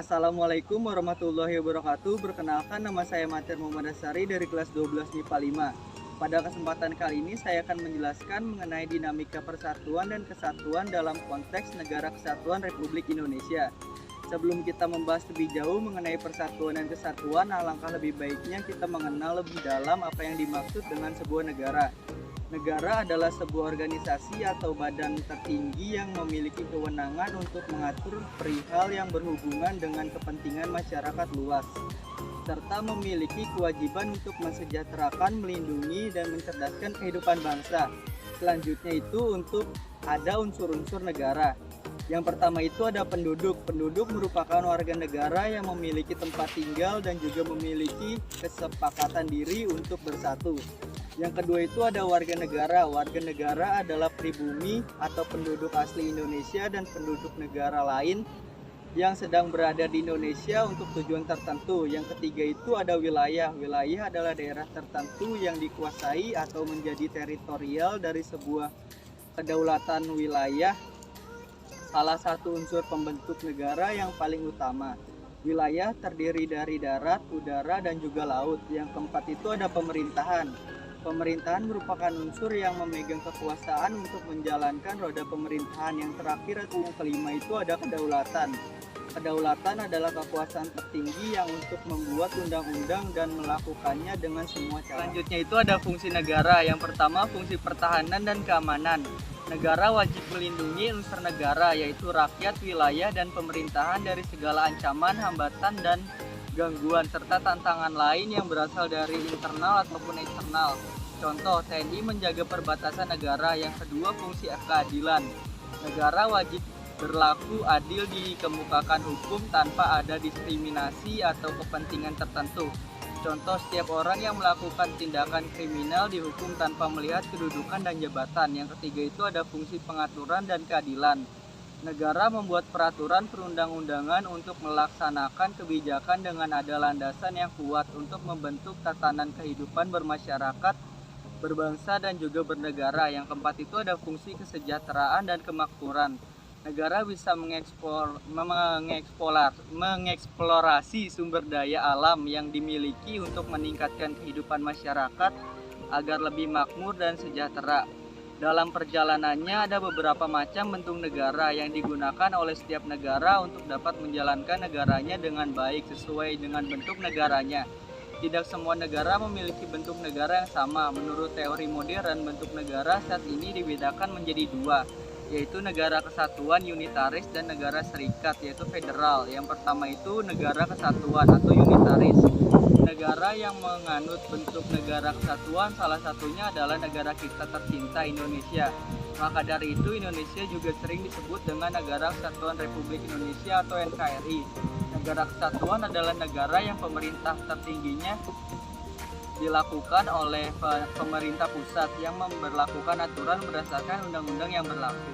Assalamualaikum warahmatullahi wabarakatuh. Perkenalkan, nama saya Matir Muhammad Asari dari kelas 12 MIPA 5. Pada kesempatan kali ini saya akan menjelaskan mengenai dinamika persatuan dan kesatuan dalam konteks Negara Kesatuan Republik Indonesia. Sebelum kita membahas lebih jauh mengenai persatuan dan kesatuan, alangkah lebih baiknya kita mengenal lebih dalam apa yang dimaksud dengan sebuah negara. Negara adalah sebuah organisasi atau badan tertinggi yang memiliki kewenangan untuk mengatur perihal yang berhubungan dengan kepentingan masyarakat luas, serta memiliki kewajiban untuk mensejahterakan, melindungi, dan mencerdaskan kehidupan bangsa. Selanjutnya itu untuk ada unsur-unsur negara. Yang pertama itu ada penduduk. Penduduk merupakan warga negara yang memiliki tempat tinggal dan juga memiliki kesepakatan diri untuk bersatu. Yang kedua itu ada warga negara. Warga negara adalah pribumi atau penduduk asli Indonesia dan penduduk negara lain yang sedang berada di Indonesia untuk tujuan tertentu. Yang ketiga itu ada wilayah. Wilayah adalah daerah tertentu yang dikuasai atau menjadi teritorial dari sebuah kedaulatan wilayah, salah satu unsur pembentuk negara yang paling utama. Wilayah terdiri dari darat, udara, dan juga laut. Yang keempat itu ada pemerintahan. Pemerintahan merupakan unsur yang memegang kekuasaan untuk menjalankan roda pemerintahan. Yang terakhir atau yang kelima itu ada kedaulatan. Kedaulatan adalah kekuasaan tertinggi yang untuk membuat undang-undang dan melakukannya dengan semua cara. Selanjutnya itu ada fungsi negara. Yang pertama, fungsi pertahanan dan keamanan. Negara wajib melindungi unsur negara, yaitu rakyat, wilayah, dan pemerintahan dari segala ancaman, hambatan, dan gangguan, serta tantangan lain yang berasal dari internal ataupun eksternal. Contoh, TNI menjaga perbatasan negara. Yang kedua, fungsi keadilan. Negara wajib berlaku adil, dikemukakan hukum tanpa ada diskriminasi atau kepentingan tertentu. Contoh, setiap orang yang melakukan tindakan kriminal dihukum tanpa melihat kedudukan dan jabatan. Yang ketiga itu ada fungsi pengaturan dan keadilan. Negara membuat peraturan perundang-undangan untuk melaksanakan kebijakan dengan ada landasan yang kuat untuk membentuk tatanan kehidupan bermasyarakat, berbangsa, dan juga bernegara. Yang keempat itu ada fungsi kesejahteraan dan kemakmuran. Negara bisa mengeksplorasi sumber daya alam yang dimiliki untuk meningkatkan kehidupan masyarakat agar lebih makmur dan sejahtera. Dalam perjalanannya ada beberapa macam bentuk negara yang digunakan oleh setiap negara untuk dapat menjalankan negaranya dengan baik sesuai dengan bentuk negaranya. Tidak semua negara memiliki bentuk negara yang sama. Menurut teori modern, bentuk negara saat ini dibedakan menjadi dua, yaitu negara kesatuan unitaris dan negara serikat yaitu federal. Yang pertama itu negara kesatuan atau unitaris. Negara yang menganut bentuk negara kesatuan salah satunya adalah negara kita tercinta, Indonesia. Maka dari itu Indonesia juga sering disebut dengan Negara Kesatuan Republik Indonesia atau NKRI. Negara kesatuan adalah negara yang pemerintah tertingginya dilakukan oleh pemerintah pusat yang memberlakukan aturan berdasarkan undang-undang yang berlaku.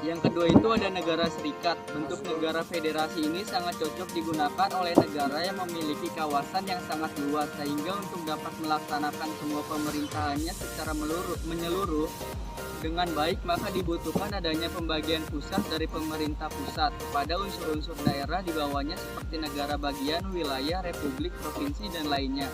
Yang kedua itu ada negara serikat. Bentuk negara federasi ini sangat cocok digunakan oleh negara yang memiliki kawasan yang sangat luas, sehingga untuk dapat melaksanakan semua pemerintahannya secara menyeluruh dengan baik, maka dibutuhkan adanya pembagian pusat dari pemerintah pusat kepada unsur-unsur daerah di bawahnya seperti negara bagian, wilayah, republik, provinsi, dan lainnya.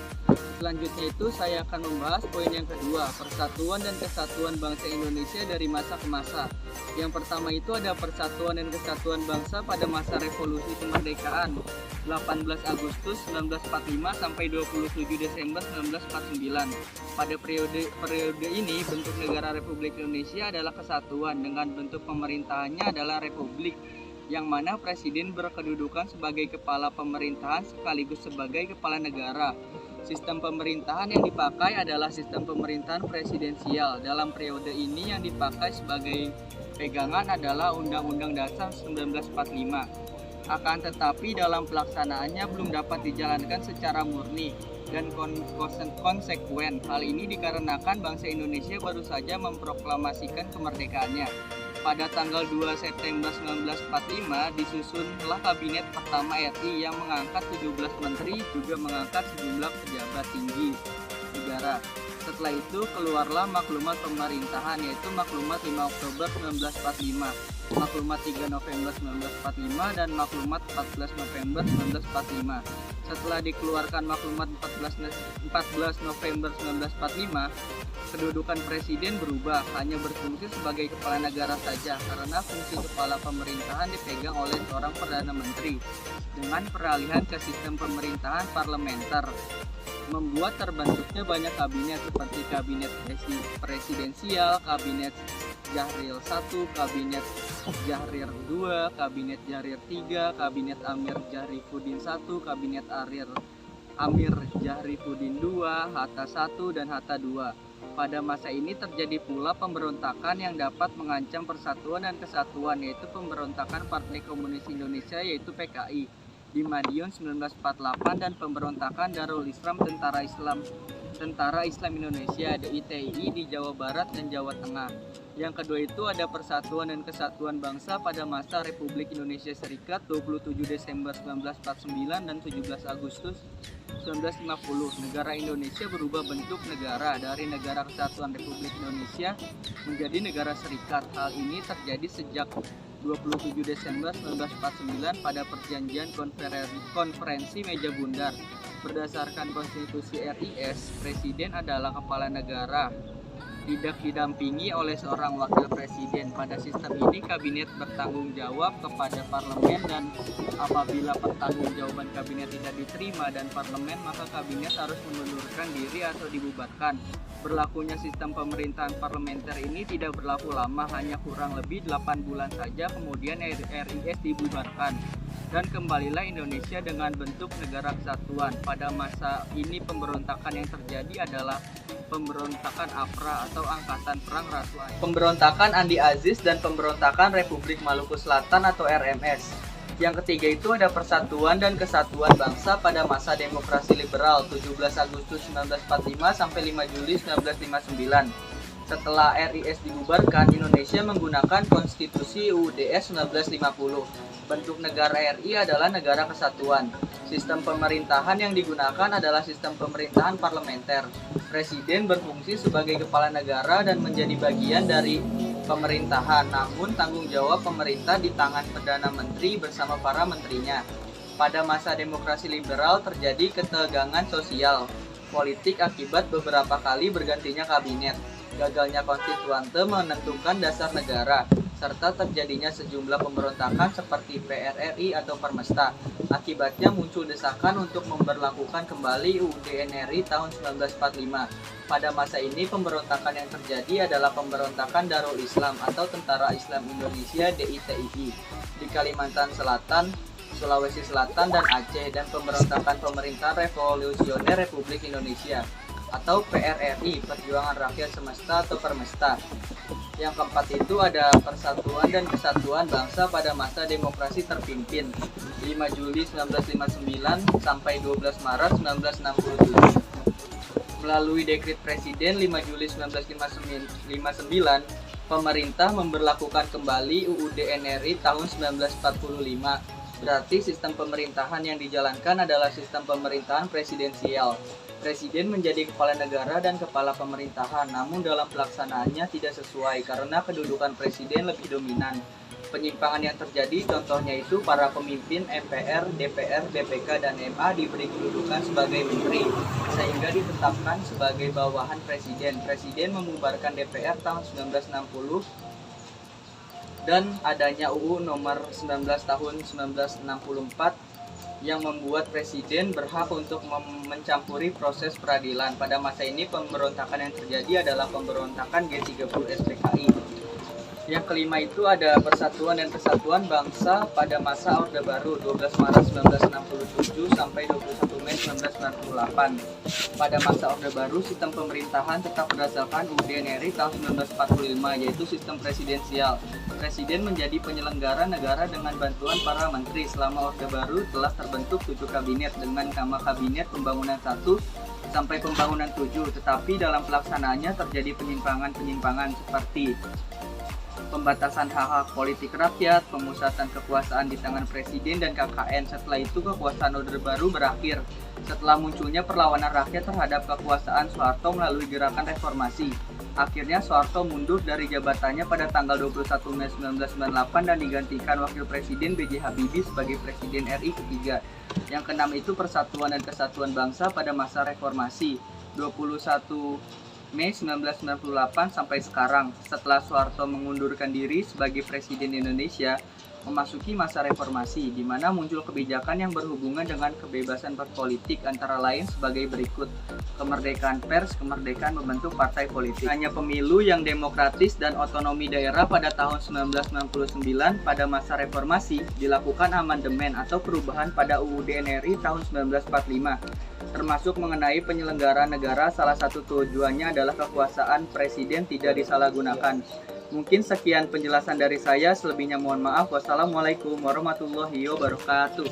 Selanjutnya itu saya akan membahas poin yang kedua, persatuan dan kesatuan bangsa Indonesia dari masa ke masa. Yang pertama itu ada persatuan dan kesatuan bangsa pada masa revolusi kemerdekaan 18 Agustus 1945 sampai 27 Desember 1949. Pada periode ini bentuk negara Republik Indonesia adalah kesatuan dengan bentuk pemerintahannya adalah republik, yang mana presiden berkedudukan sebagai kepala pemerintahan sekaligus sebagai kepala negara. Sistem pemerintahan yang dipakai adalah sistem pemerintahan presidensial. Dalam periode ini yang dipakai sebagai pegangan adalah Undang-Undang Dasar 1945. Akan tetapi dalam pelaksanaannya belum dapat dijalankan secara murni dan konsekuen. Hal ini dikarenakan bangsa Indonesia baru saja memproklamasikan kemerdekaannya. Pada tanggal 2 September 1945 disusunlah Kabinet pertama RI yang mengangkat 17 menteri, juga mengangkat sejumlah pejabat tinggi negara. Setelah itu keluarlah maklumat pemerintahan, yaitu maklumat 5 Oktober 1945. Maklumat 3 November 1945 dan Maklumat 14 November 1945. Setelah dikeluarkan Maklumat 14 November 1945, kedudukan presiden berubah, hanya berfungsi sebagai kepala negara saja karena fungsi kepala pemerintahan dipegang oleh seorang Perdana Menteri dengan peralihan ke sistem pemerintahan parlementer, membuat terbentuknya banyak kabinet seperti kabinet presidensial, kabinet Jahrir 1, kabinet Jahrir 2, kabinet Jahrir 3, kabinet Amir Jahrifuddin 1, kabinet Amir Jahrifuddin 2, Hatta 1 dan Hatta 2. Pada masa ini terjadi pula pemberontakan yang dapat mengancam persatuan dan kesatuan, yaitu pemberontakan Partai Komunis Indonesia yaitu PKI di Madiun 1948 dan pemberontakan Darul Islam Tentara Islam Indonesia DITII di Jawa Barat dan Jawa Tengah. Yang kedua itu ada Persatuan dan Kesatuan Bangsa pada masa Republik Indonesia Serikat 27 Desember 1949 dan 17 Agustus 1950. Negara Indonesia berubah bentuk negara dari Negara Kesatuan Republik Indonesia menjadi negara serikat. Hal ini terjadi sejak 27 Desember 1949 pada perjanjian konferensi Meja Bundar. Berdasarkan konstitusi RIS, presiden adalah kepala negara, tidak didampingi oleh seorang wakil presiden. Pada sistem ini kabinet bertanggung jawab kepada parlemen, dan apabila pertanggungjawaban kabinet tidak diterima dan parlemen, maka kabinet harus mengundurkan diri atau dibubarkan. Berlakunya sistem pemerintahan parlementer ini tidak berlaku lama, hanya kurang lebih 8 bulan saja, kemudian RIS dibubarkan dan kembalilah Indonesia dengan bentuk negara kesatuan. Pada masa ini pemberontakan yang terjadi adalah pemberontakan APRA atau Angkatan Perang Ratu Aceh, pemberontakan Andi Aziz, dan pemberontakan Republik Maluku Selatan atau RMS. Yang ketiga itu ada Persatuan dan Kesatuan Bangsa pada masa demokrasi liberal 17 Agustus 1945 sampai 5 Juli 1959. Setelah RIS dibubarkan, Indonesia menggunakan Konstitusi UUD 1950. Bentuk negara RI adalah negara kesatuan. Sistem pemerintahan yang digunakan adalah sistem pemerintahan parlementer. Presiden berfungsi sebagai kepala negara dan menjadi bagian dari pemerintahan, namun tanggung jawab pemerintah di tangan Perdana Menteri bersama para menterinya. Pada masa demokrasi liberal terjadi ketegangan sosial politik akibat beberapa kali bergantinya kabinet, gagalnya konstituante menentukan dasar negara, serta terjadinya sejumlah pemberontakan seperti PRRI atau Permesta. Akibatnya muncul desakan untuk memberlakukan kembali UUD NRI tahun 1945. Pada masa ini pemberontakan yang terjadi adalah pemberontakan Darul Islam atau Tentara Islam Indonesia DITII di Kalimantan Selatan, Sulawesi Selatan, dan Aceh, dan pemberontakan Pemerintahan Revolusioner Republik Indonesia atau PRRI, Perjuangan Rakyat Semesta atau Permesta. Yang keempat itu ada Persatuan dan Kesatuan Bangsa pada masa demokrasi terpimpin 5 Juli 1959 sampai 12 Maret 1967. Melalui Dekret Presiden 5 Juli 1959, pemerintah memberlakukan kembali UUD NRI tahun 1945. Berarti sistem pemerintahan yang dijalankan adalah sistem pemerintahan presidensial. Presiden menjadi kepala negara dan kepala pemerintahan, namun dalam pelaksanaannya tidak sesuai karena kedudukan presiden lebih dominan. Penyimpangan yang terjadi contohnya itu para pemimpin MPR, DPR, BPK, dan MA diberi kedudukan sebagai menteri, sehingga ditetapkan sebagai bawahan presiden. Presiden membubarkan DPR tahun 1960 dan adanya UU nomor 19 tahun 1964 yang membuat presiden berhak untuk mencampuri proses peradilan. Pada masa ini pemberontakan yang terjadi adalah pemberontakan G30 SPKI. Yang kelima itu ada Persatuan dan Kesatuan Bangsa pada masa Orde Baru 12 Maret 1967 sampai 21 Mei 1998. Pada masa Orde Baru sistem pemerintahan tetap berdasarkan UUD NRI tahun 1945, yaitu sistem presidensial. Presiden menjadi penyelenggara negara dengan bantuan para menteri. Selama Orde Baru telah terbentuk 7 kabinet dengan nama Kabinet Pembangunan 1 sampai Pembangunan 7, tetapi dalam pelaksanaannya terjadi penyimpangan-penyimpangan seperti pembatasan hak-hak politik rakyat, pemusatan kekuasaan di tangan presiden dan KKN. Setelah itu kekuasaan Orde Baru berakhir setelah munculnya perlawanan rakyat terhadap kekuasaan Soeharto melalui gerakan reformasi. Akhirnya Soeharto mundur dari jabatannya pada tanggal 21 Mei 1998 dan digantikan Wakil Presiden B.J. Habibie sebagai Presiden RI ketiga. Yang keenam itu Persatuan dan Kesatuan Bangsa pada masa reformasi 21 Mei 1998 sampai sekarang. Setelah Soeharto mengundurkan diri sebagai Presiden Indonesia, memasuki masa reformasi, di mana muncul kebijakan yang berhubungan dengan kebebasan berpolitik antara lain sebagai berikut: kemerdekaan pers, kemerdekaan membentuk partai politik, hanya pemilu yang demokratis dan otonomi daerah pada tahun 1999. Pada masa reformasi dilakukan amandemen atau perubahan pada UUD NRI tahun 1945, termasuk mengenai penyelenggaraan negara. Salah satu tujuannya adalah kekuasaan presiden tidak disalahgunakan. Mungkin sekian penjelasan dari saya, selebihnya mohon maaf. Wassalamualaikum warahmatullahi wabarakatuh.